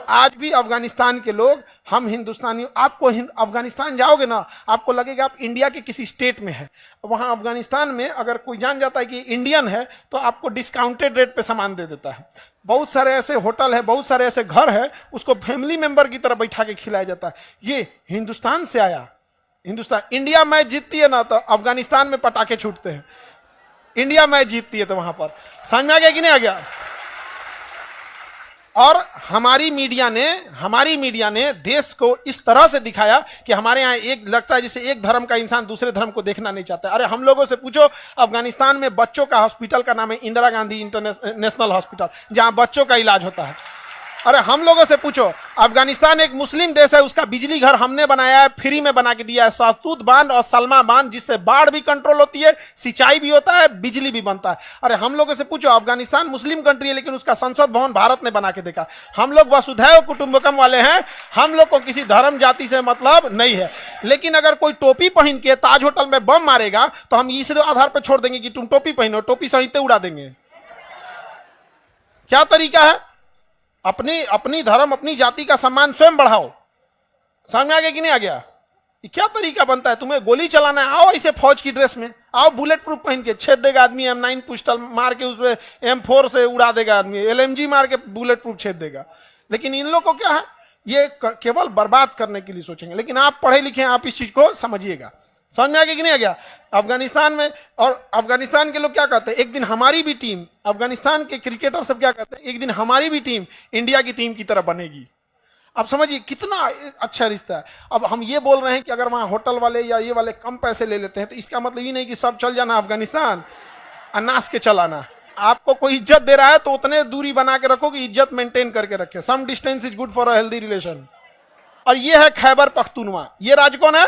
आज भी अफगानिस्तान के लोग, हम हिंदुस्तानी, आपको अफगानिस्तान जाओगे ना, आपको लगेगा आप इंडिया के किसी स्टेट में है। वहां अफगानिस्तान में अगर कोई जान जाता है कि इंडियन है तो आपको डिस्काउंटेड रेट पे सामान दे देता है। बहुत सारे ऐसे होटल है, बहुत सारे ऐसे घर है, उसको फैमिली मेंबर की तरह बैठा के खिलाया जाता है। ये हिंदुस्तान से आया। हिंदुस्तान, इंडिया मैच जीतती है ना तो अफगानिस्तान में पटाखे छूटते हैं। इंडिया मैच जीतती है तो वहां पर, समझ में आ गया कि नहीं आ गया? और हमारी मीडिया ने देश को इस तरह से दिखाया कि हमारे यहाँ एक लगता है जैसे एक धर्म का इंसान दूसरे धर्म को देखना नहीं चाहता। अरे हम लोगों से पूछो, अफगानिस्तान में बच्चों का हॉस्पिटल का नाम है इंदिरा गांधी इंटरनेशनल हॉस्पिटल, जहां बच्चों का इलाज होता है। अरे हम लोगों से पूछो, अफगानिस्तान एक मुस्लिम देश है, उसका बिजली घर हमने बनाया है, फ्री में बना के दिया है, सहतूत बांध और सलमा बांध, जिससे बाढ़ भी कंट्रोल होती है, सिंचाई भी होता है, बिजली भी बनता है। अरे हम लोगों से पूछो, अफगानिस्तान मुस्लिम कंट्री है लेकिन उसका संसद भवन भारत ने बना के देखा। हम लोग वसुधैव कुटुंबकम वाले हैं, हम लोग को किसी धर्म जाति से मतलब नहीं है। लेकिन अगर कोई टोपी पहन के ताज होटल में बम मारेगा तो हम इस आधार पर छोड़ देंगे कि तुम टोपी पहनो, टोपी सहित उड़ा देंगे। क्या तरीका है? अपनी धर्म, अपनी जाति का सम्मान स्वयं बढ़ाओ। समझ में आ गया कि नहीं आ गया? ये क्या तरीका बनता है? तुम्हें गोली चलाना है, आओ ऐसे फौज की ड्रेस में, आओ बुलेट प्रूफ पहन के, छेद देगा आदमी, M9 पिस्टल मार के उसमें M4 से उड़ा देगा आदमी, LMG मार के बुलेट प्रूफ छेद देगा। लेकिन इन लोगों को क्या है, ये केवल बर्बाद करने के लिए सोचेंगे। लेकिन आप पढ़े लिखे हैं, आप इस चीज को समझिएगा। समझ में आ गया कि नहीं आ गया? अफगानिस्तान में, और अफगानिस्तान के लोग क्या कहते हैं, एक दिन हमारी भी टीम, अफगानिस्तान के क्रिकेटर सब क्या कहते हैं, एक दिन हमारी भी टीम इंडिया की टीम की तरह बनेगी। अब समझिए कितना अच्छा रिश्ता है। अब हम ये बोल रहे हैं कि अगर वहां होटल वाले या ये वाले कम पैसे ले लेते हैं तो इसका मतलब ये नहीं कि सब चल जाना अफगानिस्तान, अनास के चलाना। आपको कोई इज्जत दे रहा है तो उतने दूरी बना के रखो कि इज्जत मेंटेन करके रखे। Some distance is good for a healthy relation. और ये है खैबर पख्तूनवा। ये राज्य कौन है?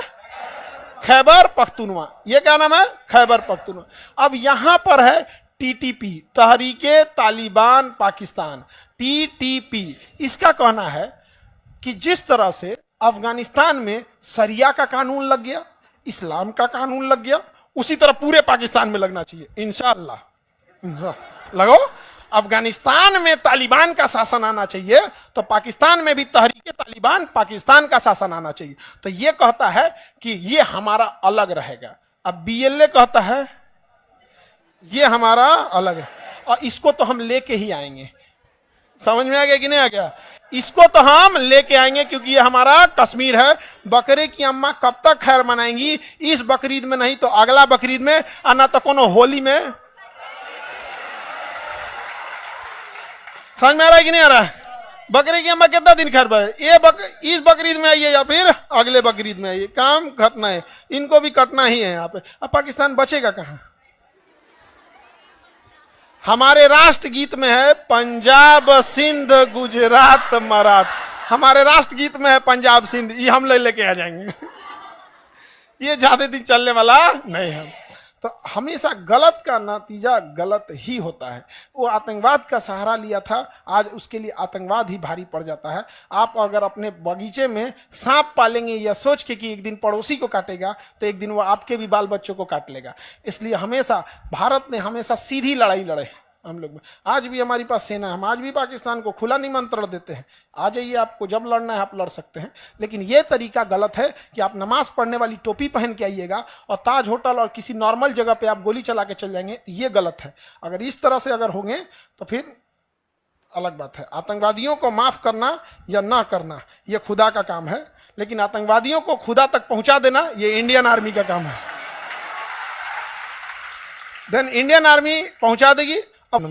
खैबर पख्तूनवा। ये क्या नाम है? खैबर पख्तूनवा। अब यहां पर है TTP, तहरीके तालिबान पाकिस्तान, TTP। इसका कहना है कि जिस तरह से अफगानिस्तान में शरिया का कानून लग गया, इस्लाम का कानून लग गया, उसी तरह पूरे पाकिस्तान में लगना चाहिए इंशाअल्लाह। लगो, अफगानिस्तान में तालिबान का शासन आना चाहिए तो पाकिस्तान में भी तहरीके तालिबान पाकिस्तान का शासन आना चाहिए। तो ये कहता है कि ये हमारा अलग रहेगा। अब BLA कहता है ये हमारा अलग है, और इसको तो हम लेके ही आएंगे। समझ में आ गया कि नहीं आ गया? इसको तो हम लेके आएंगे क्योंकि ये हमारा कश्मीर है। बकरे की अम्मा कब तक खैर मनाएंगी? इस बकरीद में नहीं तो अगला बकरीद में, और ना तो कोनो होली में। समझ में आ रहा है कि नहीं आ रहा है? बकरे की अम्मा कितना दिन खैर ये इस बकरीद में आइए या फिर अगले बकरीद में आइए, काम घटना है, इनको भी कटना ही है यहाँ पे। अब पाकिस्तान बचेगा कहां? हमारे राष्ट्रगीत में है पंजाब सिंध गुजरात मराठा। हमारे राष्ट्रगीत में है पंजाब सिंध, ये हम लेके आ जाएंगे। ये ज्यादा दिन चलने वाला नहीं है। तो हमेशा गलत का नतीजा गलत ही होता है। वो आतंकवाद का सहारा लिया था, आज उसके लिए आतंकवाद ही भारी पड़ जाता है। आप अगर अपने बगीचे में सांप पालेंगे या सोच के कि एक दिन पड़ोसी को काटेगा तो एक दिन वो आपके भी बाल बच्चों को काट लेगा। इसलिए हमेशा भारत ने हमेशा सीधी लड़ाई लड़े हम लोग में। आज भी हमारी पास सेना है, हम आज भी पाकिस्तान को खुला निमंत्रण देते हैं, आ जाइए, आपको जब लड़ना है आप लड़ सकते हैं। लेकिन ये तरीका गलत है कि आप नमाज पढ़ने वाली टोपी पहन के आइएगा और ताज होटल और किसी नॉर्मल जगह पे आप गोली चला के चल जाएंगे, ये गलत है। अगर इस तरह से अगर होंगे तो फिर अलग बात है। आतंकवादियों को माफ करना या ना करना ये खुदा का काम है, लेकिन आतंकवादियों को खुदा तक पहुंचा देना ये इंडियन आर्मी का काम है। देन इंडियन आर्मी पहुंचा देगी। अब